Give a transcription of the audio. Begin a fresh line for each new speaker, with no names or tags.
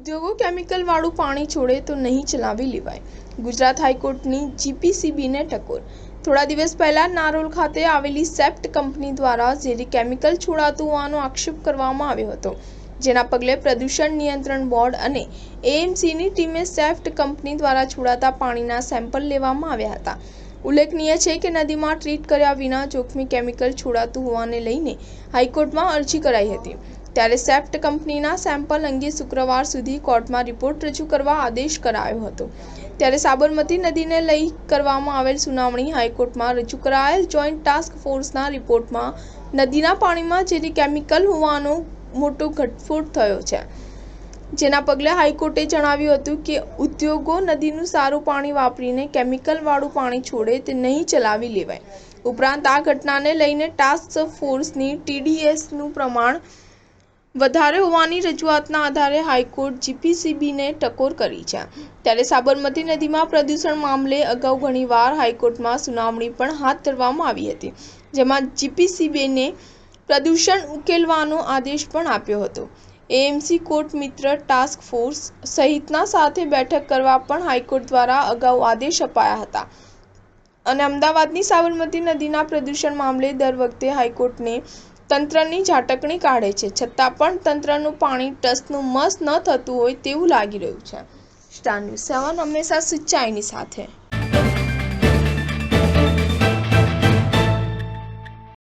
ઉદ્યોગો કેમિકલવાળું પાણી છોડે તો નહીં ચલાવી લેવાય. ગુજરાત હાઈકોર્ટની જીપીસીબીને ટકોર. થોડા દિવસ પહેલા નારોલ ખાતે આવેલી સેપ્ટ કંપની દ્વારા ઝેરી કેમિકલ છોડાતું હોવાનો આક્ષેપ કરવામાં આવ્યો હતો, જેના પગલે પ્રદૂષણ નિયંત્રણ બોર્ડ અને એએમસીની ટીમે સેપ્ટ કંપની દ્વારા છોડાતા પાણીના સેમ્પલ લેવામાં આવ્યા હતા. ઉલ્લેખનીય છે કે નદીમાં ટ્રીટ કર્યા વિના જોખમી કેમિકલ છોડાતું હોવાને લઈને હાઈકોર્ટમાં અરજી કરાઈ હતી. ત્યારે સેપ્ટ કંપનીના સેમ્પલ અંગે શુક્રવાર સુધી કોર્ટમાં રિપોર્ટ રજૂ કરવા આદેશ કરાયો હતો. ત્યારે સાબરમતી નદીને લઈ કરવામાં આવેલ સુનાવણી હાઈકોર્ટમાં રજૂ કરાયેલ જોઈન્ટ ટાસ્ક ફોર્સના રિપોર્ટમાં નદીના પાણીમાં ઝેરી કેમિકલ હોવાનો મોટો ઘટસ્ફોટ થયો છે, જેના પગલે હાઈકોર્ટે જણાવ્યું હતું કે ઉદ્યોગો નદીનું સારું પાણી વાપરીને કેમિકલવાળું પાણી છોડે તે નહીં ચલાવી લેવાય. ઉપરાંત આ ઘટનાને લઈને ટાસ્ક ફોર્સની ટીડીએસનું પ્રમાણ વધારે હોવાની રજૂઆતના આધારે હાઈકોર્ટ જીપીસીબીને ટકોર કરી છે. ત્યારે સાબરમતી નદીમાં પ્રદૂષણ મામલે અગાઉ ઘણીવાર હાઈકોર્ટમાં સુનાવણી પણ હાથ ધરવામાં આવી હતી, જેમાં જીપીસીબીને પ્રદૂષણ ઉકેલવાનો આદેશ પણ આપ્યો હતો. એએમસી કોર્ટ મિત્ર ટાસ્ક ફોર્સ સહિતના સાથે બેઠક કરવા પણ હાઈકોર્ટ દ્વારા અગાઉ આદેશ અપાયા હતા અને અમદાવાદની સાબરમતી નદીના પ્રદૂષણ મામલે દર વખતે હાઈકોર્ટને તંત્રની ઝાટકણી કાઢે છે, છતાં પણ તંત્રનું પાણી ટસનું મસ ન થતું હોય તેવું લાગી રહ્યું છે. સ્ટાર ન્યૂઝ 7 હંમેશા સચ્ચાઈની સાથે.